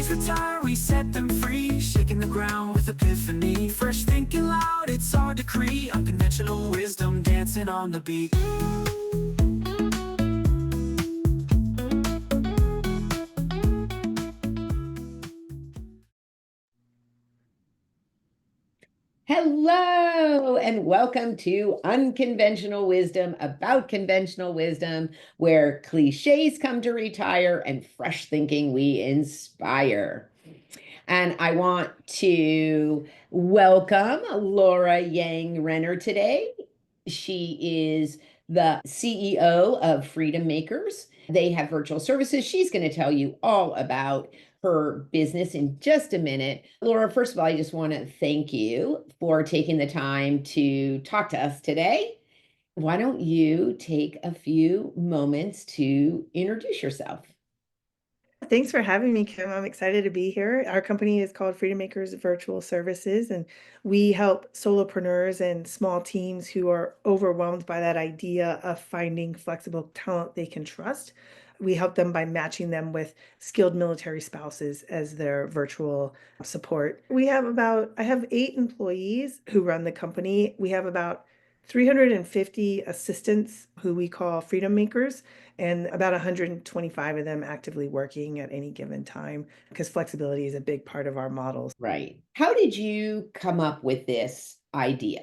clichés retire, we set them free, shaking the ground with epiphany. Fresh thinking loud, it's our decree. Unconventional wisdom dancing on the beat. Hello, and welcome to Unconventional Wisdom, about conventional wisdom, where cliches come to retire and fresh thinking we inspire. And I want to welcome Laura Yang Renner today. She is the CEO of Freedom Makers. They have virtual services. She's going to tell you all about her business in just a minute. Laura, first of all, I just want to thank you for taking the time to talk to us today. Why don't you take a few moments to introduce yourself? Thanks for having me, Kim. I'm excited to be here. Our company is called Freedom Makers Virtual Services, and we help solopreneurs and small teams who are overwhelmed by that idea of finding flexible talent they can trust. We help them by matching them with skilled military spouses as their virtual support. I have 8 employees who run the company. We have about 350 assistants who we call Freedom Makers, and about 125 of them actively working at any given time because flexibility is a big part of our models. Right. How did you come up with this idea?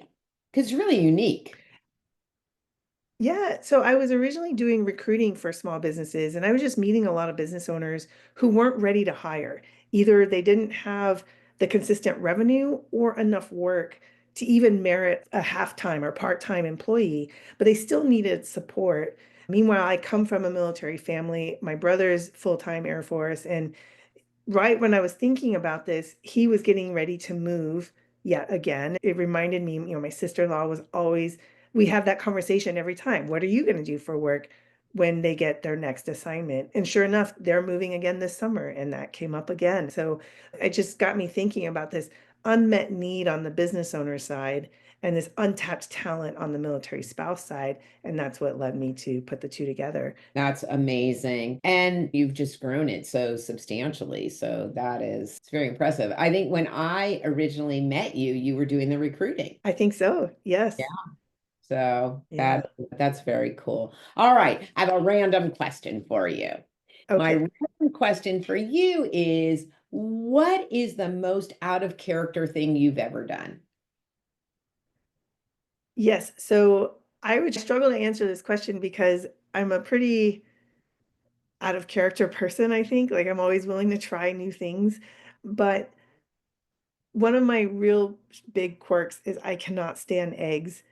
Because it's really unique. Yeah, so I was originally doing recruiting for small businesses, and I was just meeting a lot of business owners who weren't ready to hire. Either they didn't have the consistent revenue or enough work to even merit a half-time or part-time employee, but they still needed support. Meanwhile, I come from a military family. My brother's full-time Air Force, and right when I was thinking about this, he was getting ready to move yet again. It reminded me, my sister-in-law was always, we have that conversation every time. What are you going to do for work when they get their next assignment? And sure enough, they're moving again this summer, and that came up again. So it just got me thinking about this unmet need on the business owner side and this untapped talent on the military spouse side. And that's what led me to put the two together. That's amazing. And you've just grown it so substantially. So it's very impressive. I think when I originally met you, you were doing the recruiting. I think so. Yeah. Yes. So Yeah. that's very cool. All right. I have a random question for you. My Okay. random question for you is, what is the most out of character thing you've ever done? Yes. So I would struggle to answer this question because I'm a pretty out of character person, I think. Like I'm always willing to try new things. But one of my real big quirks is I cannot stand eggs.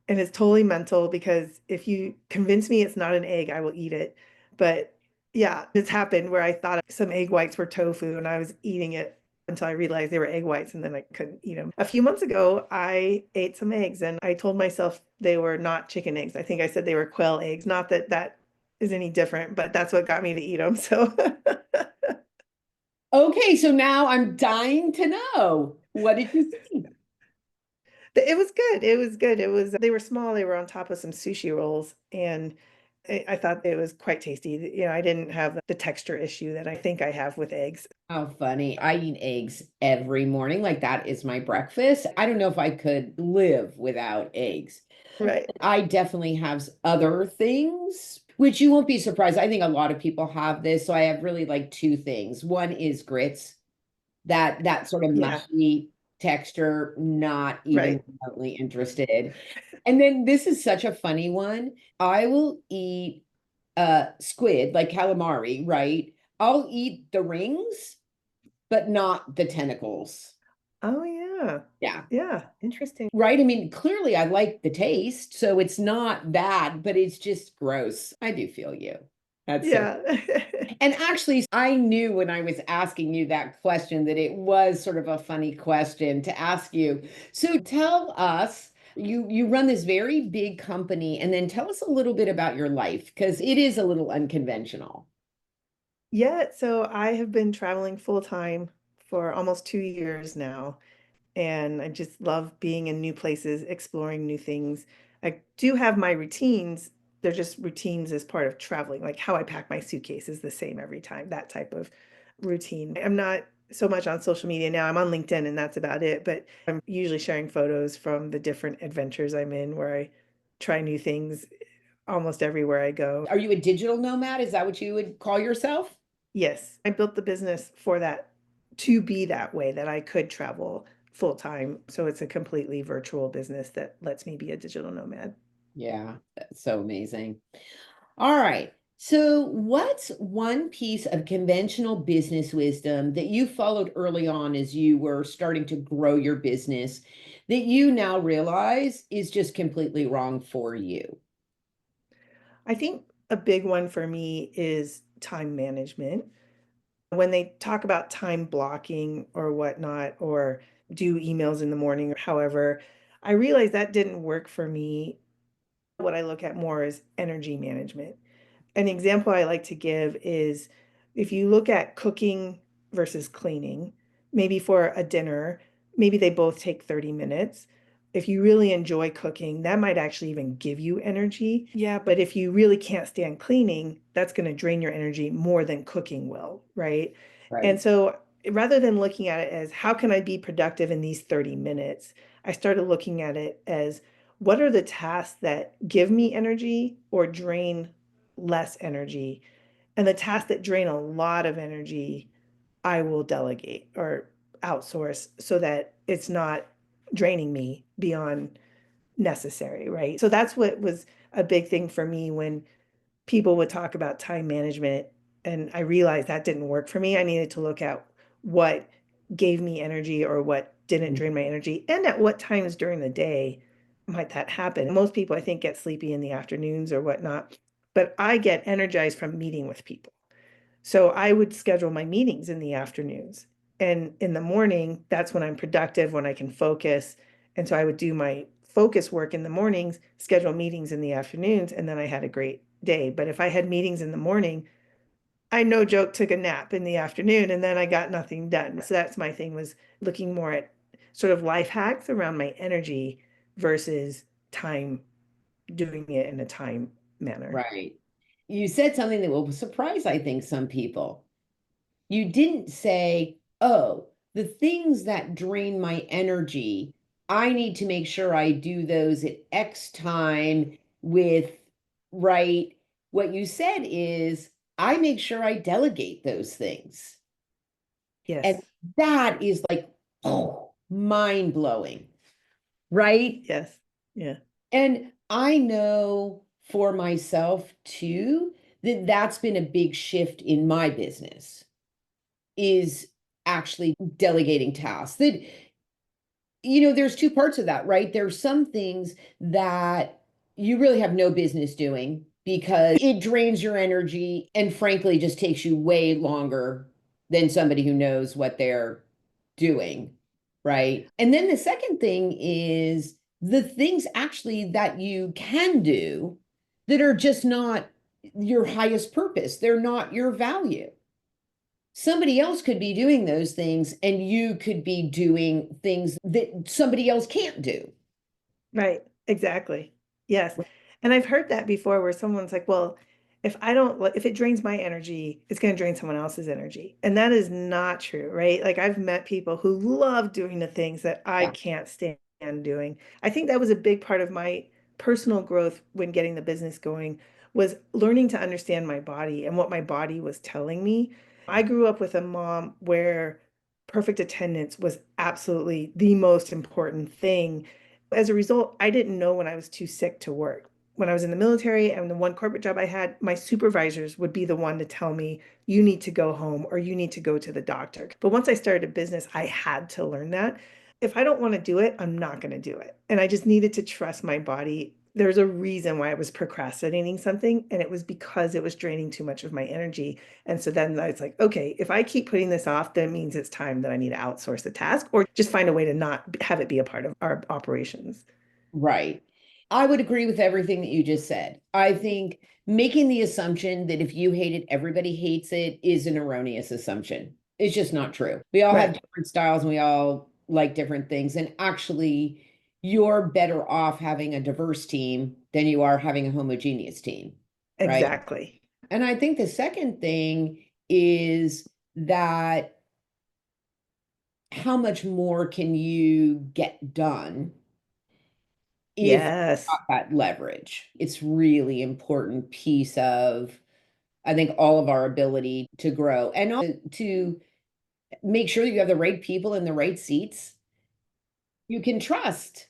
And it's totally mental because if you convince me it's not an egg, I will eat it. But yeah, it's happened where I thought some egg whites were tofu and I was eating it until I realized they were egg whites and then I couldn't eat them. A few months ago, I ate some eggs and I told myself they were not chicken eggs. I think I said they were quail eggs. Not that that is any different, but that's what got me to eat them. So Okay, so now I'm dying to know. What did you think? it was good. It was good. They were small. They were on top of some sushi rolls and I thought it was quite tasty. I didn't have the texture issue that I think I have with eggs. How funny. I eat eggs every morning. Like that is my breakfast. I don't know if I could live without eggs. Right. I definitely have other things, which you won't be surprised. I think a lot of people have this. So I have really like two things. One is grits, that sort of Yeah. mushy texture, not even Right. remotely interested. And then this is such a funny one. I will eat squid, like calamari, right? I'll eat the rings, but not the tentacles. Oh, yeah. Yeah. Yeah. Interesting. Right. I mean, clearly I like the taste, so it's not bad, but it's just gross. I do feel you. That's so. Yeah. And actually, I knew when I was asking you that question that it was sort of a funny question to ask you. So tell us, you run this very big company, and then tell us a little bit about your life because it is a little unconventional. Yeah. So I have been traveling full time for almost 2 years now. And I just love being in new places, exploring new things. I do have my routines. They're just routines as part of traveling, like how I pack my suitcase is the same every time, that type of routine. I'm not so much on social media now. I'm on LinkedIn and that's about it. But I'm usually sharing photos from the different adventures I'm in where I try new things almost everywhere I go. Are you a digital nomad? Is that what you would call yourself? Yes, I built the business for that, to be that way, that I could travel full time. So it's a completely virtual business that lets me be a digital nomad. Yeah, that's so amazing. All right. So, what's one piece of conventional business wisdom that you followed early on as you were starting to grow your business that you now realize is just completely wrong for you? I think a big one for me is time management. When they talk about time blocking or whatnot, or do emails in the morning or however, I realized that didn't work for me. What I look at more is energy management. An example I like to give is if you look at cooking versus cleaning, maybe for a dinner, maybe they both take 30 minutes. If you really enjoy cooking, that might actually even give you energy. Yeah, but if you really can't stand cleaning, that's going to drain your energy more than cooking will, right? And Right. so rather than looking at it as how can I be productive in these 30 minutes, I started looking at it as what are the tasks that give me energy or drain less energy? And the tasks that drain a lot of energy, I will delegate or outsource so that it's not draining me beyond necessary, right? So that's what was a big thing for me when people would talk about time management. And I realized that didn't work for me. I needed to look at what gave me energy or what didn't drain my energy, and at what times during the day might that happen. Most people, I think, get sleepy in the afternoons or whatnot, but I get energized from meeting with people. So I would schedule my meetings in the afternoons. And in the morning, that's when I'm productive, when I can focus. And so I would do my focus work in the mornings, schedule meetings in the afternoons, and then I had a great day. But if I had meetings in the morning, I no joke took a nap in the afternoon and then I got nothing done. So that's my thing, was looking more at sort of life hacks around my energy versus time, doing it in a time manner. Right. You said something that will surprise, I think, some people. You didn't say, oh, the things that drain my energy, I need to make sure I do those at X time with, right? What you said is, I make sure I delegate those things. And Yes. that is like, oh, mind blowing, right? Yes. Yeah. And I know for myself too that that's been a big shift in my business is actually delegating tasks. That, there's two parts of that, right? There's some things that you really have no business doing because it drains your energy and frankly just takes you way longer than somebody who knows what they're doing, right? And then the second thing is the things actually that you can do that are just not your highest purpose. They're not your value. Somebody else could be doing those things and you could be doing things that somebody else can't do. Right. Exactly. Yes. And I've heard that before where someone's like, well, if I don't, if it drains my energy, it's going to drain someone else's energy. And that is not true, right? Like I've met people who love doing the things that I Yeah. can't stand doing. I think that was a big part of my personal growth when getting the business going, was learning to understand my body and what my body was telling me. I grew up with a mom where perfect attendance was absolutely the most important thing. As a result, I didn't know when I was too sick to work. When I was in the military and the one corporate job I had, my supervisors would be the one to tell me, you need to go home or you need to go to the doctor. But once I started a business, I had to learn that. If I don't want to do it, I'm not going to do it. And I just needed to trust my body. There's a reason why I was procrastinating something, and it was because it was draining too much of my energy. And so then I was like, okay, if I keep putting this off, then it means it's time that I need to outsource the task or just find a way to not have it be a part of our operations. Right. I would agree with everything that you just said. I think making the assumption that if you hate it, everybody hates it is an erroneous assumption. It's just not true. We all have Right. different styles and we all like different things. And actually, you're better off having a diverse team than you are having a homogeneous team, right? Exactly. And I think the second thing is that how much more can you get done if you've Yes. got that leverage? It's really important piece of, I think, all of our ability to grow and also to make sure that you have the right people in the right seats you can trust.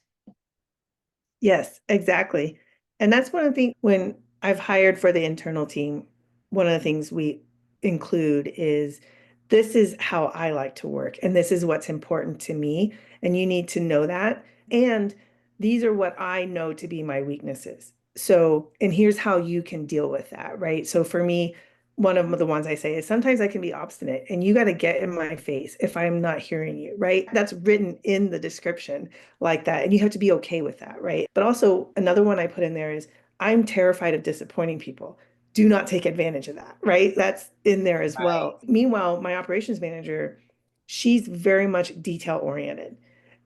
Yes, exactly. And that's one of the things when I've hired for the internal team, one of the things we include is this is how I like to work, and this is what's important to me. And you need to know that. And these are what I know to be my weaknesses. So, and here's how you can deal with that, right? So for me, one of the ones I say is sometimes I can be obstinate and you got to get in my face if I'm not hearing you, right? That's written in the description like that. And you have to be okay with that, right? But also, another one I put in there is I'm terrified of disappointing people. Do not take advantage of that, right? That's in there as Right. well. Meanwhile, my operations manager, she's very much detail oriented.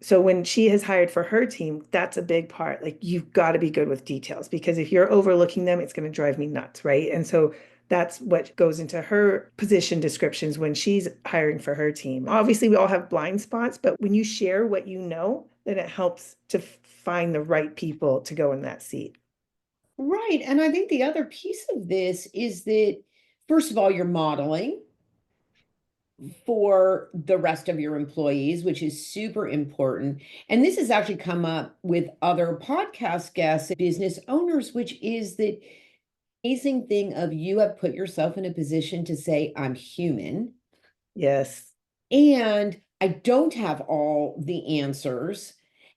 So when she has hired for her team, that's a big part. Like you've got to be good with details because if you're overlooking them, it's going to drive me nuts, right? And so that's what goes into her position descriptions when she's hiring for her team. Obviously, we all have blind spots, but when you share what you know, then it helps to find the right people to go in that seat. Right. And I think the other piece of this is that, first of all, you're modeling for the rest of your employees, which is super important. And this has actually come up with other podcast guests, business owners, which is that amazing thing of you have put yourself in a position to say, I'm human Yes. and I don't have all the answers.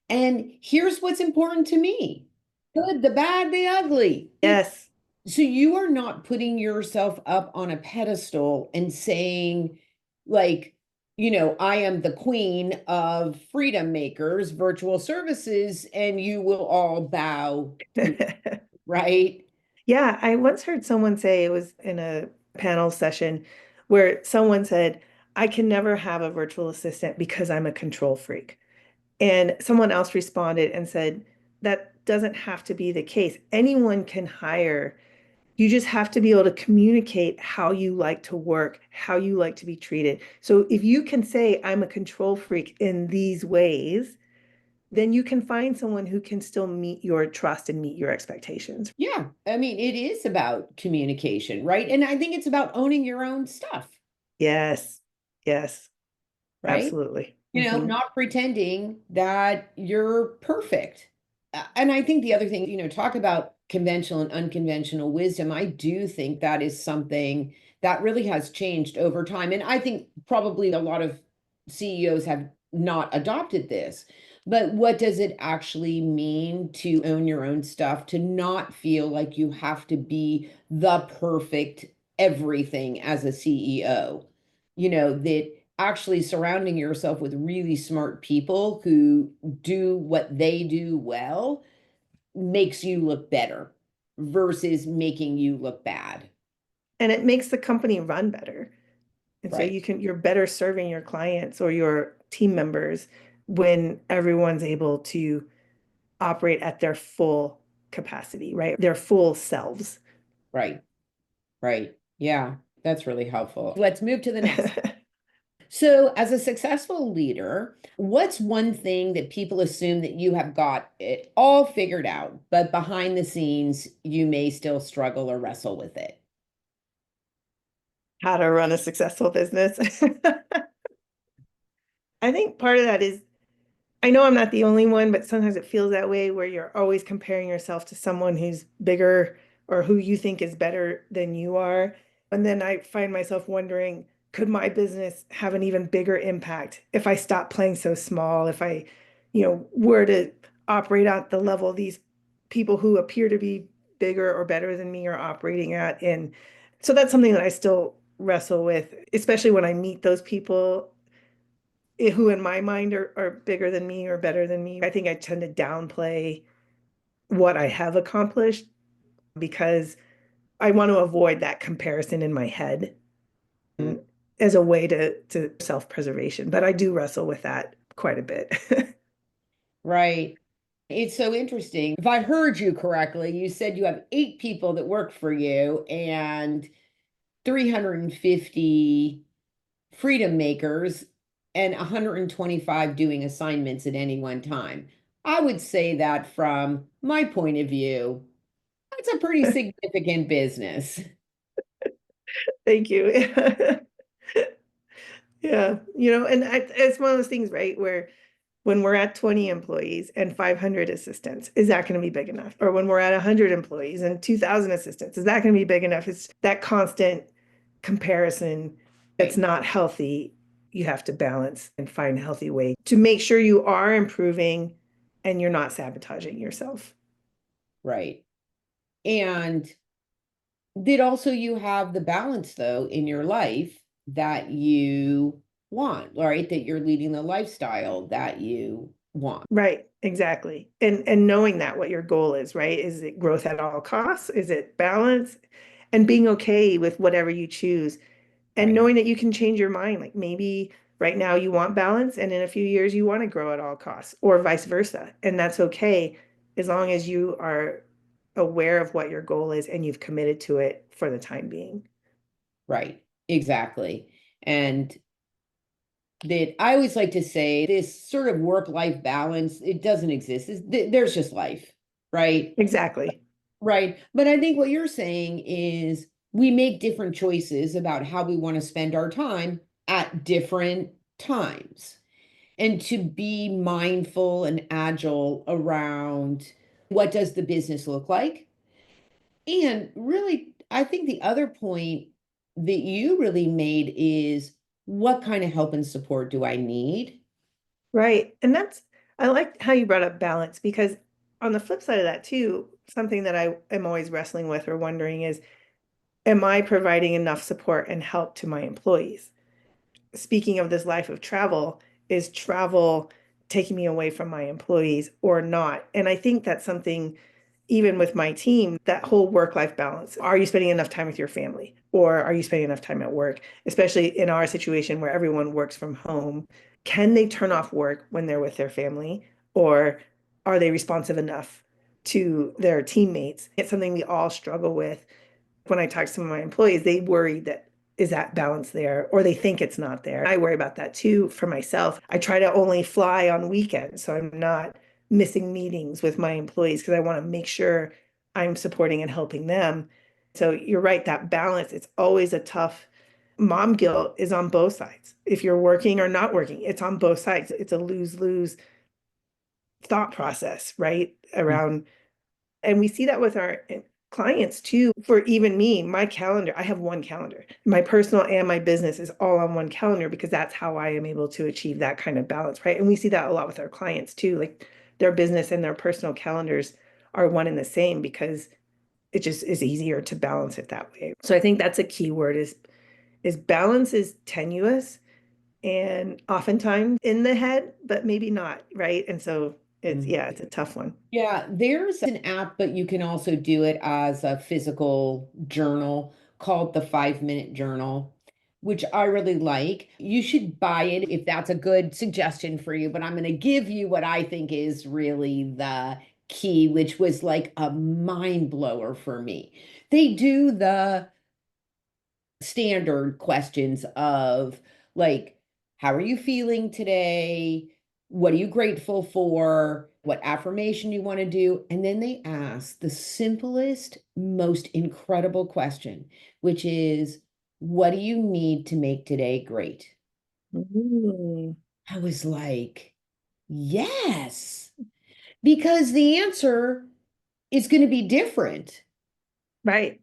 And here's what's important to me: good, the bad, the ugly. Yes. So you are not putting yourself up on a pedestal and saying, like, I am the queen of freedom makers, virtual services, and you will all bow to, right? Yeah, I once heard someone say it was in a panel session where someone said, I can never have a virtual assistant because I'm a control freak. And someone else responded and said, that doesn't have to be the case. Anyone can hire. You just have to be able to communicate how you like to work, how you like to be treated. So if you can say, I'm a control freak in these ways, then you can find someone who can still meet your trust and meet your expectations. Yeah. I mean, it is about communication, right? And I think it's about owning your own stuff, Yes. Yes. right? Absolutely. Hmm. Not pretending that you're perfect. And I think the other thing, talk about conventional and unconventional wisdom. I do think that is something that really has changed over time. And I think probably a lot of CEOs have not adopted this. But what does it actually mean to own your own stuff, to not feel like you have to be the perfect everything as a CEO? That actually surrounding yourself with really smart people who do what they do well makes you look better versus making you look bad. And it makes the company run better. And so Right. you're better serving your clients or your team members when everyone's able to operate at their full capacity, right? Their full selves. Right. Right. Yeah, that's really helpful. Let's move to the next. So, as a successful leader, what's one thing that people assume that you have got it all figured out, but behind the scenes, you may still struggle or wrestle with it? How to run a successful business. I think part of that is I know I'm not the only one, but sometimes it feels that way where you're always comparing yourself to someone who's bigger or who you think is better than you are. And then I find myself wondering, could my business have an even bigger impact if I stop playing so small, if I, were to operate at the level these people who appear to be bigger or better than me are operating at. And so that's something that I still wrestle with, especially when I meet those people who in my mind are bigger than me or better than me. I think I tend to downplay what I have accomplished because I want to avoid that comparison in my head as a way to self-preservation. But I do wrestle with that quite a bit. Right. It's so interesting. If I heard you correctly, you said you have 8 people that work for you and 350 freedom makers and 125 doing assignments at any one time. I would say that from my point of view, that's a pretty significant business. Thank you. Yeah, and it's one of those things, right, where when we're at 20 employees and 500 assistants, is that going to be big enough? Or when we're at 100 employees and 2,000 assistants, is that going to be big enough? It's that constant comparison that's Right. not healthy. You have to balance and find a healthy way to make sure you are improving and you're not sabotaging yourself. Right. And did also you have the balance though in your life that you want, right? That you're leading the lifestyle that you want. Right, exactly. And knowing that what your goal is, right? Is it growth at all costs? Is it balance? And being okay with whatever you choose and Right. knowing that you can change your mind. Like maybe right now you want balance and in a few years you want to grow at all costs or vice versa. And that's okay as long as you are aware of what your goal is and you've committed to it for the time being. Right. Exactly. And that I always like to say this sort of work-life balance, it doesn't exist. There's just life, right? Exactly. Right. But I think what you're saying is we make different choices about how we want to spend our time at different times. And to be mindful and agile around what does the business look like? And really, I think the other point that you really made is what kind of help and support do I need? Right. And I like how you brought up balance because on the flip side of that too, something that I am always wrestling with or wondering is, am I providing enough support and help to my employees? Speaking of this life of travel, is travel taking me away from my employees or not? And I think that's something, even with my team, that whole work-life balance. Are you spending enough time with your family or are you spending enough time at work? Especially in our situation where everyone works from home. Can they turn off work when they're with their family or are they responsive enough to their teammates? It's something we all struggle with. When I talk to some of my employees, they worry that is that balance there or they think it's not there. I worry about that too for myself. I try to only fly on weekends so I'm not missing meetings with my employees because I want to make sure I'm supporting and helping them. So you're right, that balance, it's always a tough. Mom guilt is on both sides. If you're working or not working, it's on both sides. It's a lose-lose thought process, right? Around and we see that with our clients too. For even me, my calendar, I have one calendar. My personal and my business is all on one calendar because that's how I am able to achieve that kind of balance, right? And we see that a lot with our clients too. Like their business and their personal calendars are one and the same because it just is easier to balance it that way. So I think that's a key word is balance is tenuous and oftentimes in the head, but maybe not, right? And so it's a tough one. Yeah, there's an app, but you can also do it as a physical journal called the 5 Minute Journal, which I really like. You should buy it if that's a good suggestion for you, but I'm going to give you what I think is really the key, which was like a mind blower for me. They do the standard questions of like, how are you feeling today? What are you grateful for? What affirmation you want to do? And then they ask the simplest, most incredible question, which is, what do you need to make today great? Mm, I was like, yes, because the answer is going to be different. right.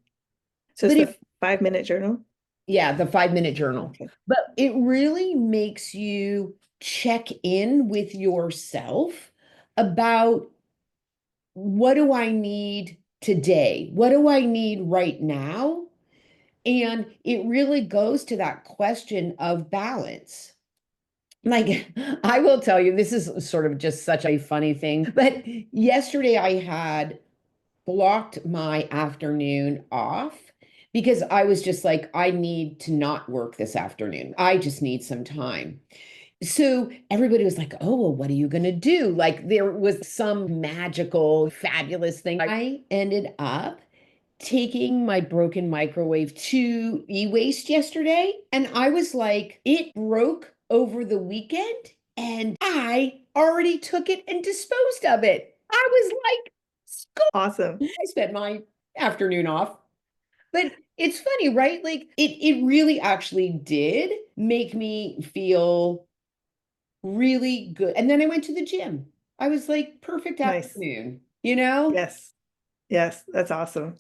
So it's But the if 5 minute journal. Yeah, the 5 Minute Journal. Okay. But it really makes you check in with yourself about what do I need today? What do I need right now? And it really goes to that question of balance. Like, I will tell you, this is sort of just such a funny thing. But yesterday I had blocked my afternoon off because I was just like, I need to not work this afternoon. I just need some time. So everybody was like, oh, well, what are you going to do? Like there was some magical, fabulous thing. I ended up taking my broken microwave to e-waste yesterday, and I was like, it broke over the weekend, and I already took it and disposed of it. I was like, "Score." Awesome. I spent my afternoon off. But it's funny, right? Like it really actually did make me feel really good. And then I went to the gym. I was like, perfect Nice. afternoon, you know? Yes. Yes. That's awesome.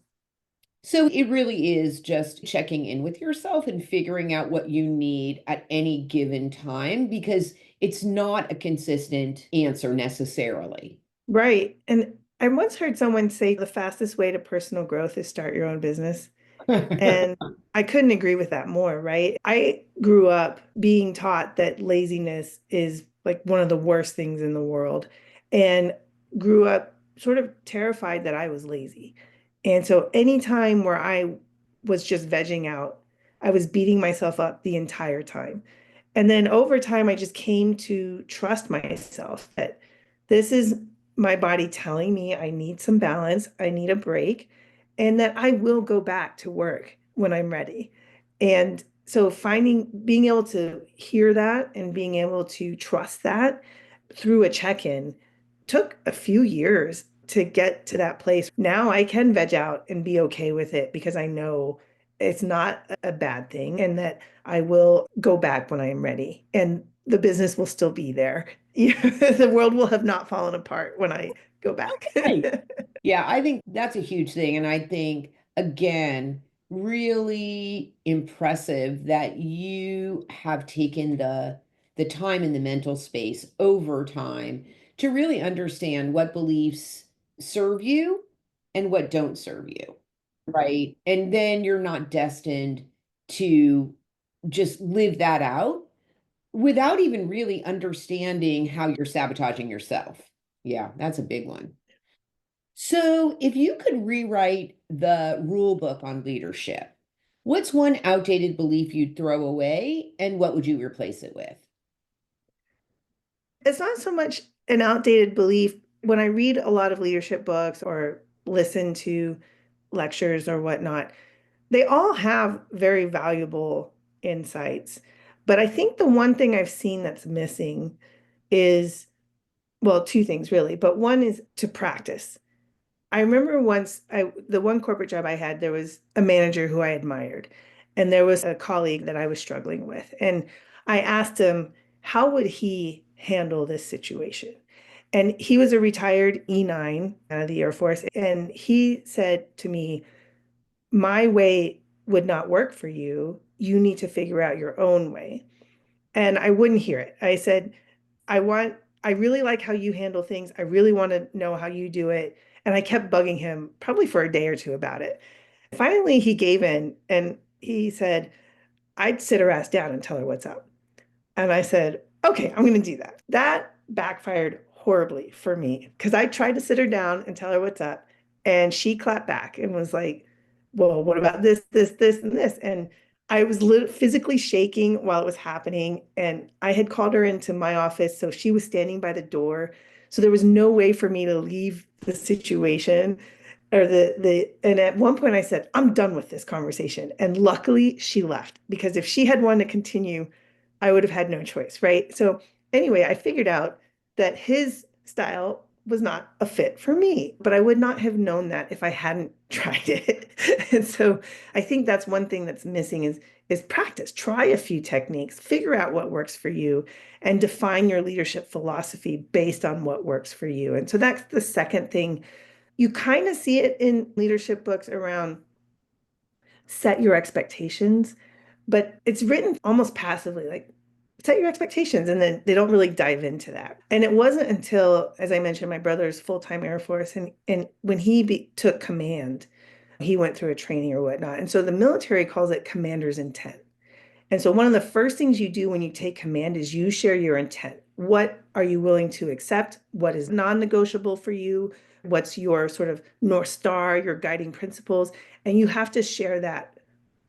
So it really is just checking in with yourself and figuring out what you need at any given time because it's not a consistent answer necessarily. Right. And I once heard someone say the fastest way to personal growth is start your own business. And I couldn't agree with that more, right? I grew up being taught that laziness is like one of the worst things in the world and grew up sort of terrified that I was lazy. And so anytime where I was just vegging out, I was beating myself up the entire time. And then over time, I just came to trust myself that this is my body telling me I need some balance, I need a break, and that I will go back to work when I'm ready. And so being able to hear that and being able to trust that through a check-in took a few years to get to that place. Now I can veg out and be okay with it because I know it's not a bad thing and that I will go back when I am ready and the business will still be there. The world will have not fallen apart when I go back. Right. Yeah, I think that's a huge thing. And I think, again, really impressive that you have taken the time and the mental space over time to really understand what beliefs serve you and what don't serve you, right? And then you're not destined to just live that out without even really understanding how you're sabotaging yourself. Yeah, that's a big one. So, if you could rewrite the rule book on leadership, what's one outdated belief you'd throw away and what would you replace it with? It's not so much an outdated belief. When I read a lot of leadership books or listen to lectures or whatnot, they all have very valuable insights. But I think the one thing I've seen that's missing is, well, two things really, but one is to practice. I remember once the one corporate job I had, there was a manager who I admired, and there was a colleague that I was struggling with. And I asked him, how would he handle this situation? And he was a retired E9 out of the Air Force. And he said to me, my way would not work for you. You need to figure out your own way. And I wouldn't hear it. I said, I want, I really like how you handle things. I really want to know how you do it. And I kept bugging him probably for a day or two about it. Finally, he gave in and he said, I'd sit her ass down and tell her what's up. And I said, okay, I'm going to do that. That backfired horribly for me because I tried to sit her down and tell her what's up. And she clapped back and was like, well, what about this, and this? And I was physically shaking while it was happening. And I had called her into my office. So she was standing by the door. So there was no way for me to leave the situation or and at one point I said, I'm done with this conversation. And luckily she left because if she had wanted to continue, I would have had no choice, right? So anyway, I figured out that his style was not a fit for me, but I would not have known that if I hadn't tried it. And so I think that's one thing that's missing is practice. Try a few techniques, figure out what works for you, and define your leadership philosophy based on what works for you. And so that's the second thing. You kind of see it in leadership books around set your expectations, but it's written almost passively, like set your expectations, and then they don't really dive into that. And it wasn't until, as I mentioned, my brother's full-time Air Force, and when he took command, he went through a training or whatnot. And so the military calls it commander's intent. And so one of the first things you do when you take command is you share your intent. What are you willing to accept? What is non-negotiable for you? What's your sort of North Star, your guiding principles? And you have to share that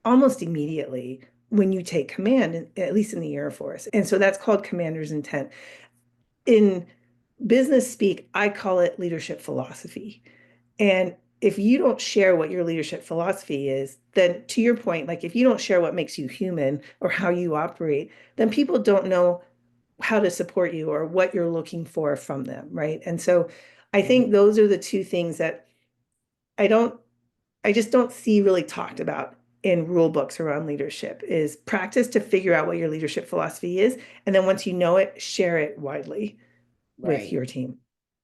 almost immediately when you take command, at least in the Air Force. And so that's called commander's intent. In business speak, I call it leadership philosophy. And if you don't share what your leadership philosophy is, then to your point, like if you don't share what makes you human or how you operate, then people don't know how to support you or what you're looking for from them, right? And so I think those are the two things that I don't, I just don't see really talked about in rule books around leadership is practice to figure out what your leadership philosophy is. And then once you know it, share it widely with Right. your team.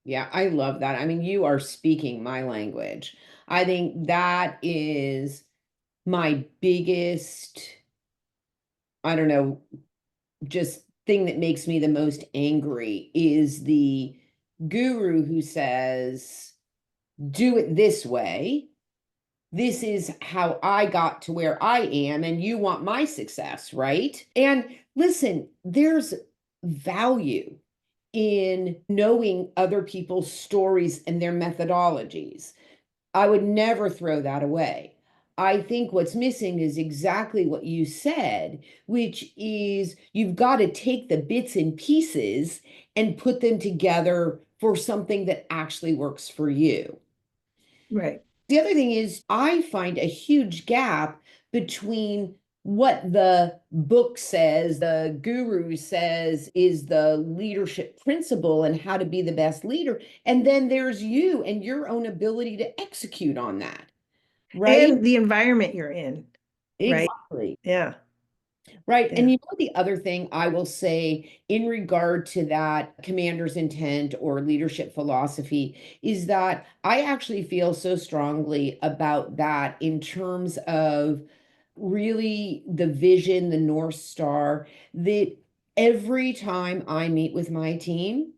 Yeah, I love that. I mean, you are speaking my language. I think that is my biggest, I don't know, just thing that makes me the most angry is the guru who says, do it this way. This is how I got to where I am, and you want my success, right? And listen, there's value in knowing other people's stories and their methodologies. I would never throw that away. I think what's missing is exactly what you said, which is you've got to take the bits and pieces and put them together for something that actually works for you. Right. The other thing is, I find a huge gap between what the book says, the guru says is the leadership principle and how to be the best leader. And then there's you and your own ability to execute on that, right? And the environment you're in, right? Exactly. Yeah. Right. And Yeah. you know, the other thing I will say in regard to that commander's intent or leadership philosophy is that I actually feel so strongly about that in terms of really the vision, the North Star, that every time I meet with my team,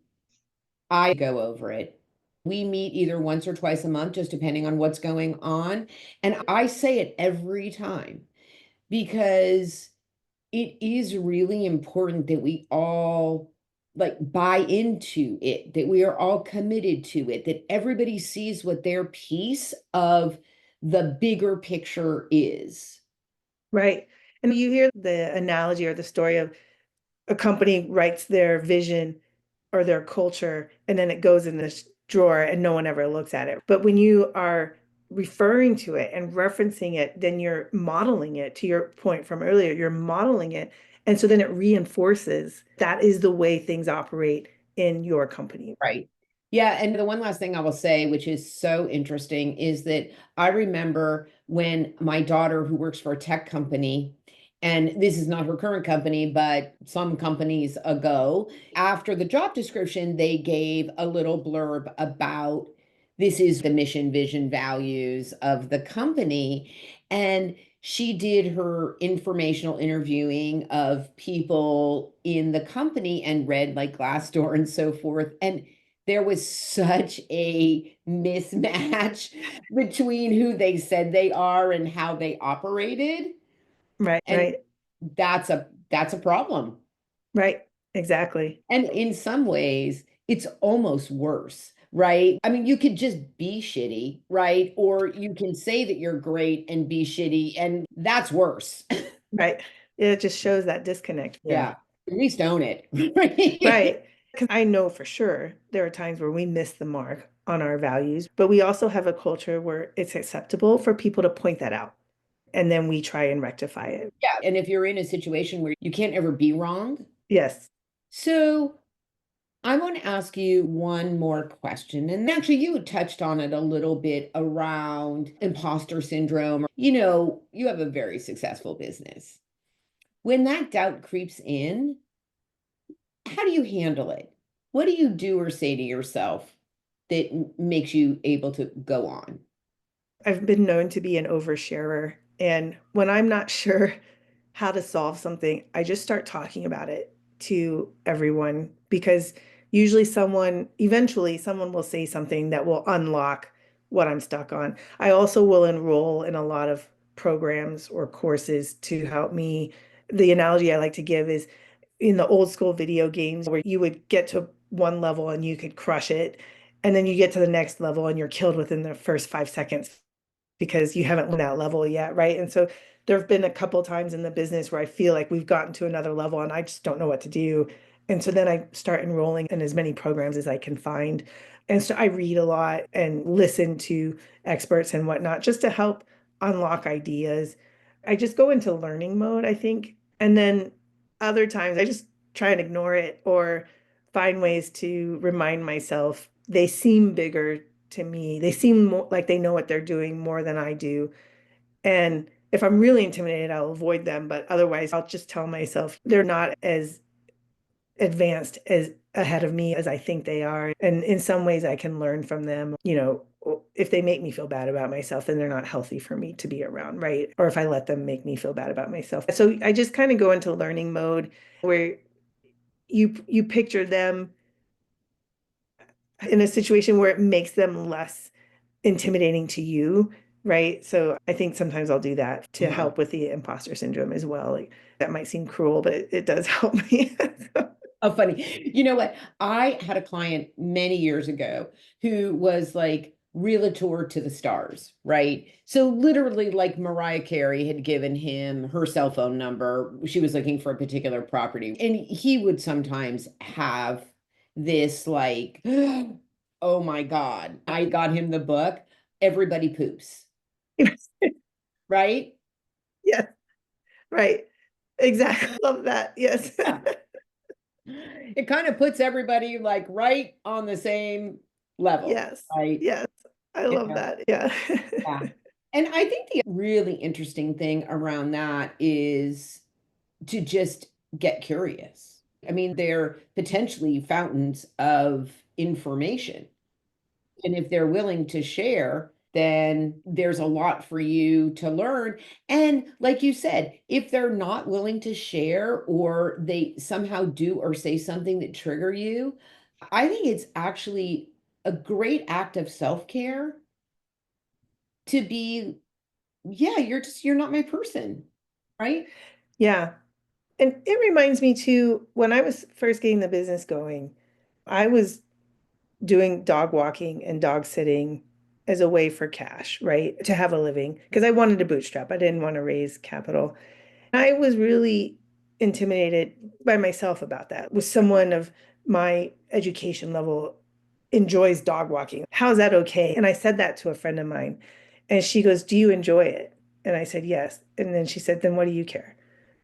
I go over it. We meet either once or twice a month, just depending on what's going on. And I say it every time because it is really important that we all like buy into it, that we are all committed to it, that everybody sees what their piece of the bigger picture is. Right. And you hear the analogy or the story of a company writes their vision or their culture, and then it goes in this drawer and no one ever looks at it. But when you are referring to it and referencing it, then you're modeling it to your point from earlier, you're modeling it. And so then it reinforces that is the way things operate in your company. Right. Yeah. And the one last thing I will say, which is so interesting, is that I remember when my daughter, who works for a tech company, and this is not her current company, but some companies ago, after the job description, they gave a little blurb about this is the mission, vision, values of the company. And she did her informational interviewing of people in the company and read like Glassdoor and so forth. And there was such a mismatch between who they said they are and how they operated. Right, And right, that's a problem. right. Exactly. And in some ways, it's almost worse, right? I mean, you could just be shitty, right? Or you can say that you're great and be shitty, and that's worse. Right. It just shows that disconnect. Yeah. Yeah. At least own it. Right. Right. Because I know for sure there are times where we miss the mark on our values, but we also have a culture where it's acceptable for people to point that out. And then we try and rectify it. Yeah. And if you're in a situation where you can't ever be wrong. Yes. So I want to ask you one more question. And actually, you had touched on it a little bit around imposter syndrome. You know, you have a very successful business. When that doubt creeps in, how do you handle it? What do you do or say to yourself that makes you able to go on? I've been known to be an oversharer. And when I'm not sure how to solve something, I just start talking about it to everyone because usually eventually someone will say something that will unlock what I'm stuck on. I also will enroll in a lot of programs or courses to help me. The analogy I like to give is in the old school video games where you would get to one level and you could crush it. And then you get to the next level and you're killed within the first 5 seconds because you haven't learned that level yet, right? And so there have been a couple of times in the business where I feel like we've gotten to another level and I just don't know what to do. And so then I start enrolling in as many programs as I can find. And so I read a lot and listen to experts and whatnot just to help unlock ideas. I just go into learning mode, I think. And then other times I just try and ignore it or find ways to remind myself they seem bigger to me. They seem more like they know what they're doing more than I do. And if I'm really intimidated, I'll avoid them. But otherwise, I'll just tell myself they're not as advanced as ahead of me as I think they are. And in some ways I can learn from them. If they make me feel bad about myself, then they're not healthy for me to be around, right? Or if I let them make me feel bad about myself. So I just kind of go into learning mode where you picture them in a situation where it makes them less intimidating to you, right? So I think sometimes I'll do that to help with the imposter syndrome as well. Like that might seem cruel, but it does help me. Oh, funny. You know what? I had a client many years ago who was like realtor to the stars, right? So literally like Mariah Carey had given him her cell phone number. She was looking for a particular property. And he would sometimes have this like, oh my God, I got him the book, Everybody Poops, right? Yes, right. Exactly. Love that. Yes. Yeah. It kind of puts everybody like right on the same level, Yes. right? Yes. I You love know? that. Yeah. Yeah. And I think the really interesting thing around that is to just get curious. I mean, they're potentially fountains of information. And if they're willing to share, then there's a lot for you to learn. And like you said, if they're not willing to share or they somehow do or say something that trigger you, I think it's actually a great act of self-care to be, yeah, you're not my person, right? Yeah. And it reminds me too, when I was first getting the business going, I was doing dog walking and dog sitting as a way for cash, right? To have a living because I wanted to bootstrap. I didn't want to raise capital. I was really intimidated by myself about that. Was someone of my education level enjoys dog walking? How is that okay? And I said that to a friend of mine, and she goes, "Do you enjoy it?" And I said, "Yes." And then she said, "Then what do you care?"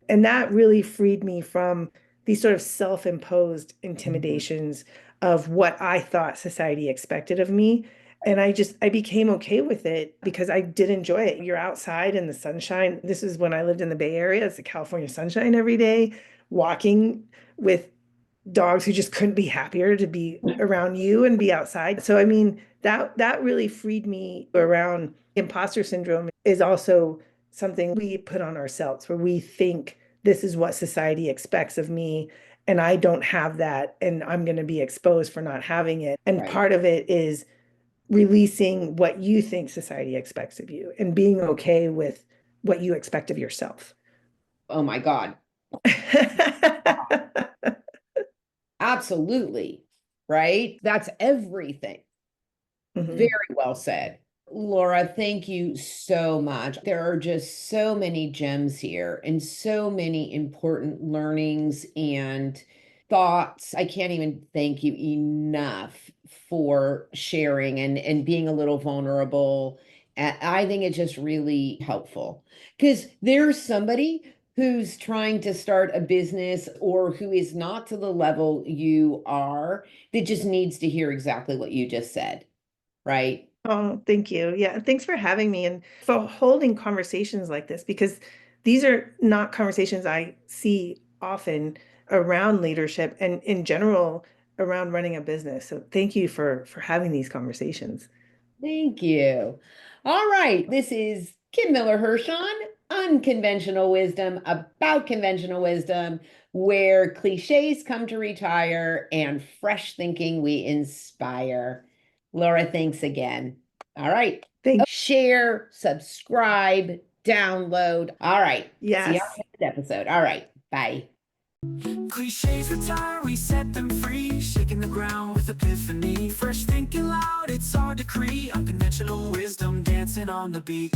And that really freed me from these sort of self-imposed intimidations of what I thought society expected of me. And I became okay with it because I did enjoy it. You're outside in the sunshine. This is when I lived in the Bay Area. It's the California sunshine every day, walking with dogs who just couldn't be happier to be around you and be outside. So I mean, that really freed me around imposter syndrome is also something we put on ourselves where we think this is what society expects of me and I don't have that and I'm going to be exposed for not having it. And Right. part of it is releasing what you think society expects of you and being okay with what you expect of yourself. Oh my God. Absolutely. Right? That's everything. Mhm. Very well said. Laura, thank you so much. There are just so many gems here and so many important learnings and thoughts. I can't even thank you enough for sharing and being a little vulnerable. I think it's just really helpful because there's somebody who's trying to start a business or who is not to the level you are that just needs to hear exactly what you just said, right? Oh, thank you. Yeah, thanks for having me and for holding conversations like this because these are not conversations I see often around leadership and in general around running a business. So thank you for having these conversations. Thank you. All right. This is Kim Miller-Hershon, Unconventional Wisdom about conventional wisdom, where cliches come to retire and fresh thinking we inspire. Laura, thanks again. All right. Thank Share, subscribe, download. All right. See you on Yes. the next episode. All right. Bye. Clichés retire, we set them free, shaking the ground with epiphany. Fresh thinking loud, it's our decree. Unconventional wisdom dancing on the beat.